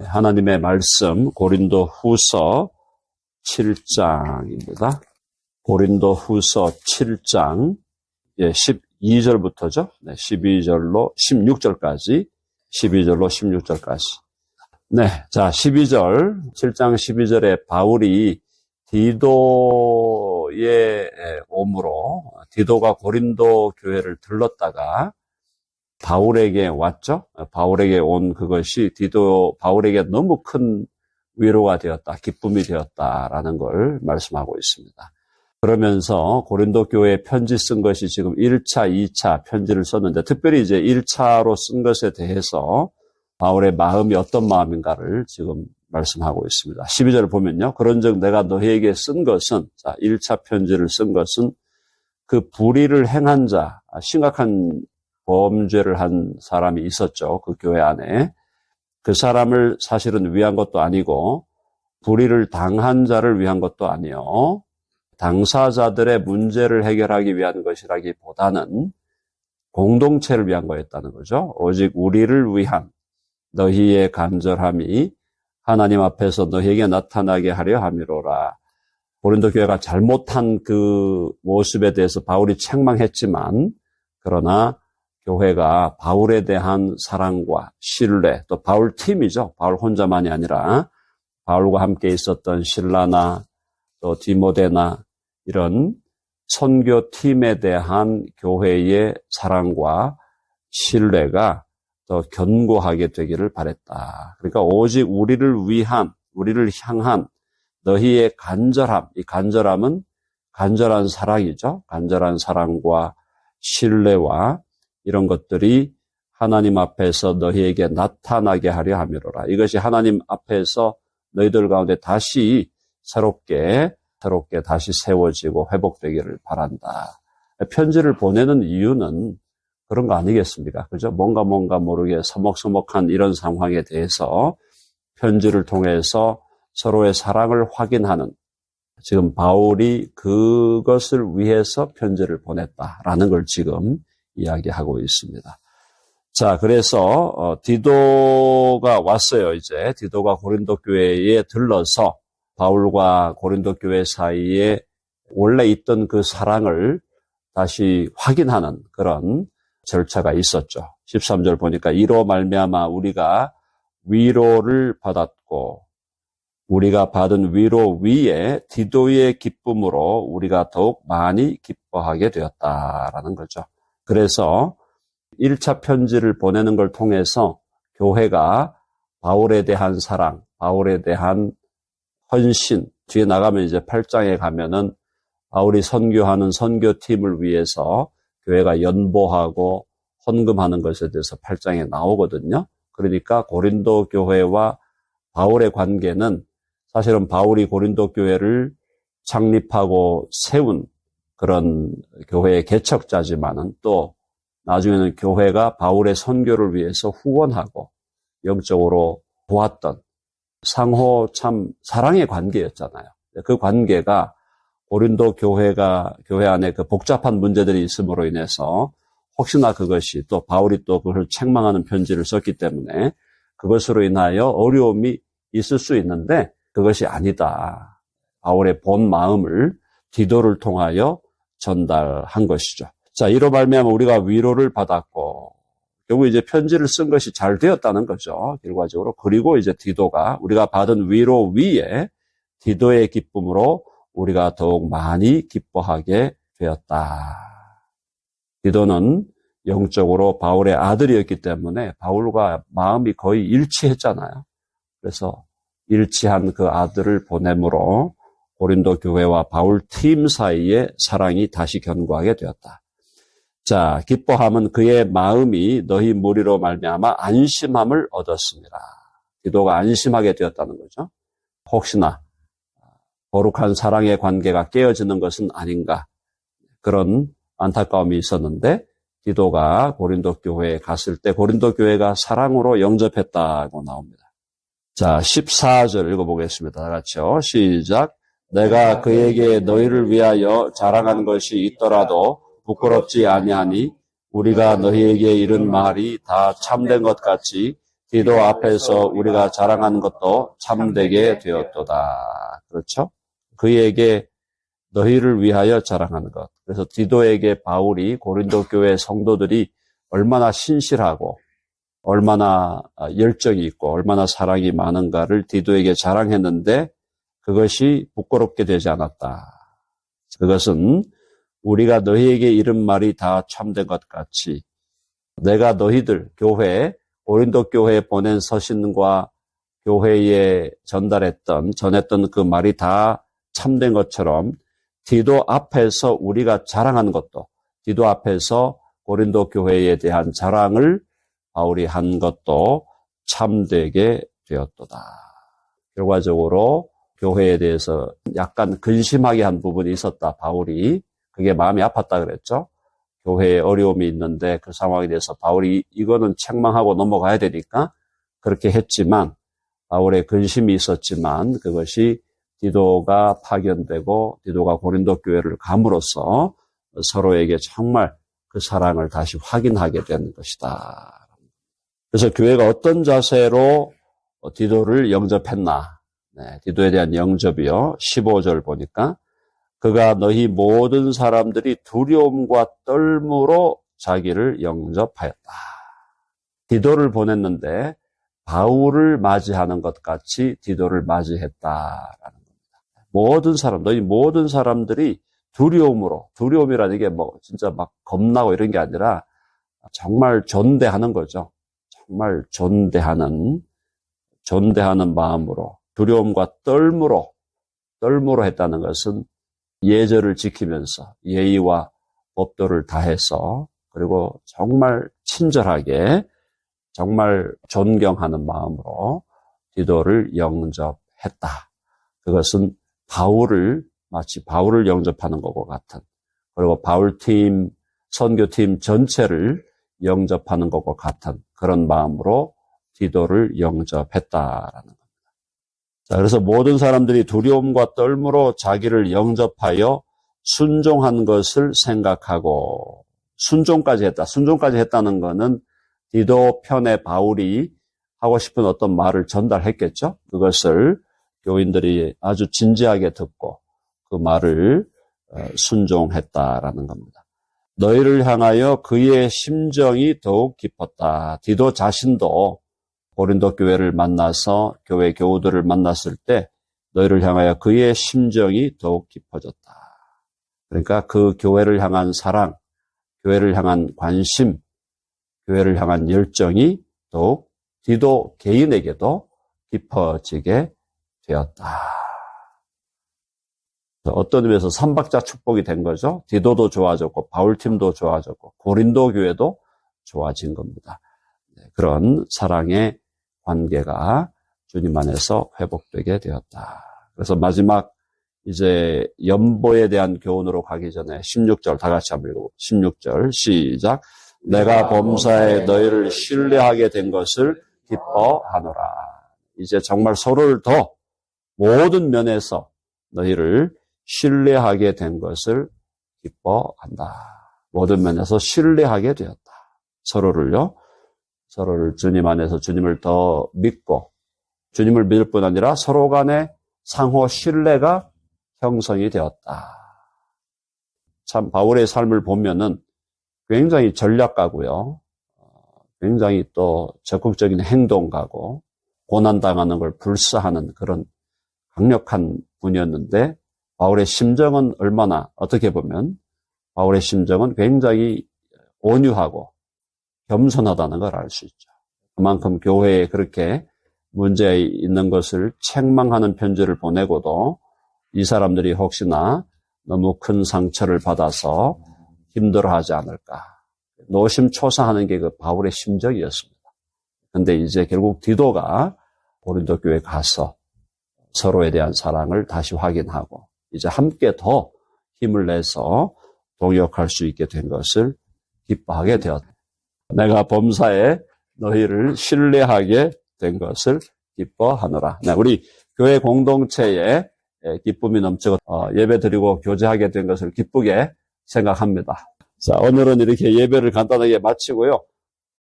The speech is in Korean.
하나님의 말씀 고린도 후서 7장입니다. 고린도 후서 7장 12절부터죠. 12절로 16절까지 12절로 16절까지. 자, 12절, 7장 12절에 바울이 디도의 오므로 디도가 고린도 교회를 들렀다가 바울에게 왔죠. 바울에게 온 그것이 바울에게 너무 큰 위로가 되었다, 기쁨이 되었다라는 걸 말씀하고 있습니다. 그러면서 고린도 교회에 편지 쓴 것이 지금 1차, 2차 편지를 썼는데 특별히 이제 1차로 쓴 것에 대해서 바울의 마음이 어떤 마음인가를 지금 말씀하고 있습니다. 12절을 보면요. 그런즉 내가 너희에게 쓴 것은, 1차 편지를 쓴 것은 그 불의를 행한 자, 심각한 범죄를 한 사람이 있었죠. 그 교회 안에. 그 사람을 사실은 위한 것도 아니고 불의를 당한 자를 위한 것도 아니요. 당사자들의 문제를 해결하기 위한 것이라기보다는 공동체를 위한 거였다는 거죠. 오직 우리를 위한 너희의 간절함이 하나님 앞에서 너희에게 나타나게 하려 함이로라. 고린도 교회가 잘못한 그 모습에 대해서 바울이 책망했지만 그러나 교회가 바울에 대한 사랑과 신뢰, 또 바울 팀이죠. 바울 혼자만이 아니라 바울과 함께 있었던 실라나 또 디모데나 이런 선교팀에 대한 교회의 사랑과 신뢰가 더 견고하게 되기를 바랬다. 그러니까 오직 우리를 위한, 우리를 향한 너희의 간절함, 이 간절함은 간절한 사랑이죠. 간절한 사랑과 신뢰와 이런 것들이 하나님 앞에서 너희에게 나타나게 하려 함이로라. 이것이 하나님 앞에서 너희들 가운데 다시 새롭게 다시 세워지고 회복되기를 바란다. 편지를 보내는 이유는 그런 거 아니겠습니까? 그죠? 뭔가 모르게 서먹서먹한 이런 상황에 대해서 편지를 통해서 서로의 사랑을 확인하는, 지금 바울이 그것을 위해서 편지를 보냈다라는 걸 지금 이야기하고 있습니다. 자, 그래서 디도가 왔어요. 이제 디도가 고린도 교회에 들러서 바울과 고린도 교회 사이에 원래 있던 그 사랑을 다시 확인하는 그런 절차가 있었죠. 13절 보니까 이로 말미암아 우리가 위로를 받았고 우리가 받은 위로 위에 디도의 기쁨으로 우리가 더욱 많이 기뻐하게 되었다라는 거죠. 그래서 1차 편지를 보내는 걸 통해서 교회가 바울에 대한 사랑, 바울에 대한 헌신, 뒤에 나가면 이제 8장에 가면은 바울이 선교하는 선교팀을 위해서 교회가 연보하고 헌금하는 것에 대해서 8장에 나오거든요. 그러니까 고린도 교회와 바울의 관계는 사실은 바울이 고린도 교회를 창립하고 세운 그런 교회의 개척자지만은 또 나중에는 교회가 바울의 선교를 위해서 후원하고 영적으로 도왔던 상호 참 사랑의 관계였잖아요. 그 관계가 고린도 교회 안에 그 복잡한 문제들이 있음으로 인해서 혹시나 그것이 또 바울이 또 그걸 책망하는 편지를 썼기 때문에 그것으로 인하여 어려움이 있을 수 있는데 그것이 아니다. 바울의 본 마음을 디도를 통하여 전달한 것이죠. 자, 이로 말미암아 우리가 위로를 받았고 결국 이제 편지를 쓴 것이 잘 되었다는 거죠. 결과적으로. 그리고 이제 디도가 우리가 받은 위로 위에 디도의 기쁨으로 우리가 더욱 많이 기뻐하게 되었다. 디도는 영적으로 바울의 아들이었기 때문에 바울과 마음이 거의 일치했잖아요. 그래서 일치한 그 아들을 보냄으로 고린도 교회와 바울 팀 사이에 사랑이 다시 견고하게 되었다. 자, 기뻐함은 그의 마음이 너희 무리로 말미암아 안심함을 얻었습니다. 디도가 안심하게 되었다는 거죠. 혹시나 거룩한 사랑의 관계가 깨어지는 것은 아닌가 그런 안타까움이 있었는데 디도가 고린도 교회에 갔을 때 고린도 교회가 사랑으로 영접했다고 나옵니다. 자, 14절 읽어보겠습니다. 다 같이요. 시작. 내가 그에게 너희를 위하여 자랑하는 것이 있더라도 부끄럽지 아니하니 우리가 너희에게 이른 말이 다 참된 것 같이 디도 앞에서 우리가 자랑하는 것도 참되게 되었도다. 그렇죠? 그에게 너희를 위하여 자랑하는 것. 그래서 디도에게 바울이 고린도 교회 성도들이 얼마나 신실하고 얼마나 열정이 있고 얼마나 사랑이 많은가를 디도에게 자랑했는데 그것이 부끄럽게 되지 않았다. 그것은 우리가 너희에게 이른 말이 다 참된 것 같이 내가 너희들 교회 고린도 교회에 보낸 서신과 교회에 전했던 그 말이 다 참된 것처럼 디도 앞에서 우리가 자랑하는 것도 디도 앞에서 고린도 교회에 대한 자랑을 바울이 한 것도 참되게 되었도다. 결과적으로 교회에 대해서 약간 근심하게 한 부분이 있었다. 바울이 그게 마음이 아팠다 그랬죠. 교회에 어려움이 있는데 그 상황에 대해서 바울이 이거는 책망하고 넘어가야 되니까 그렇게 했지만 바울의 근심이 있었지만 그것이 디도가 파견되고 디도가 고린도 교회를 감으로써 서로에게 정말 그 사랑을 다시 확인하게 된 것이다. 그래서 교회가 어떤 자세로 디도를 영접했나? 네, 디도에 대한 영접이요. 15절 보니까 그가 너희 모든 사람들이 두려움과 떨므로 자기를 영접하였다. 디도를 보냈는데 바울을 맞이하는 것 같이 디도를 맞이했다라는 겁니다. 모든 사람, 너희 모든 사람들이 두려움이라는 게 뭐 진짜 막 겁나고 이런 게 아니라 정말 존대하는 거죠. 정말 존대하는 마음으로 두려움과 떨므로 했다는 것은 예절을 지키면서 예의와 법도를 다해서 그리고 정말 친절하게 정말 존경하는 마음으로 디도를 영접했다. 그것은 마치 바울을 영접하는 것과 같은 그리고 바울팀, 선교팀 전체를 영접하는 것과 같은 그런 마음으로 디도를 영접했다라는 겁니다. 자, 그래서 모든 사람들이 두려움과 떨므로 자기를 영접하여 순종한 것을 생각하고 순종까지 했다. 순종까지 했다는 것은 디도 편에 바울이 하고 싶은 어떤 말을 전달했겠죠. 그것을 교인들이 아주 진지하게 듣고 그 말을 순종했다라는 겁니다. 너희를 향하여 그의 심정이 더욱 깊었다. 디도 자신도 고린도 교회를 만나서 교회 교우들을 만났을 때 너희를 향하여 그의 심정이 더욱 깊어졌다. 그러니까 그 교회를 향한 사랑, 교회를 향한 관심, 교회를 향한 열정이 더욱 디도 개인에게도 깊어지게 되었다. 어떤 의미에서 삼박자 축복이 된 거죠. 디도도 좋아졌고 바울팀도 좋아졌고 고린도 교회도 좋아진 겁니다. 그런 사랑의 관계가 주님 안에서 회복되게 되었다. 그래서 마지막 이제 연보에 대한 교훈으로 가기 전에 16절 다 같이 한번 읽어보고 16절 시작. 내가 범사에 너희를 신뢰하게 된 것을 기뻐하노라. 이제 정말 서로를 더 모든 면에서 너희를 신뢰하게 된 것을 기뻐한다. 모든 면에서 신뢰하게 되었다. 서로를 주님 안에서 주님을 더 믿고 주님을 믿을 뿐 아니라 서로 간에 상호 신뢰가 형성이 되었다. 참 바울의 삶을 보면은 굉장히 전략가고요. 굉장히 또 적극적인 행동가고 고난당하는 걸 불사하는 그런 강력한 분이었는데 바울의 심정은 어떻게 보면 바울의 심정은 굉장히 온유하고 겸손하다는 걸 알 수 있죠. 그만큼 교회에 그렇게 문제 있는 것을 책망하는 편지를 보내고도 이 사람들이 혹시나 너무 큰 상처를 받아서 힘들어하지 않을까. 노심초사하는 게 그 바울의 심정이었습니다. 근데 이제 결국 디도가 고린도 교회에 가서 서로에 대한 사랑을 다시 확인하고 이제 함께 더 힘을 내서 동역할 수 있게 된 것을 기뻐하게 되었다. 내가 범사에 너희를 신뢰하게 된 것을 기뻐하노라. 네, 우리 교회 공동체에 기쁨이 넘치고 예배 드리고 교제하게 된 것을 기쁘게 생각합니다. 자, 오늘은 이렇게 예배를 간단하게 마치고요.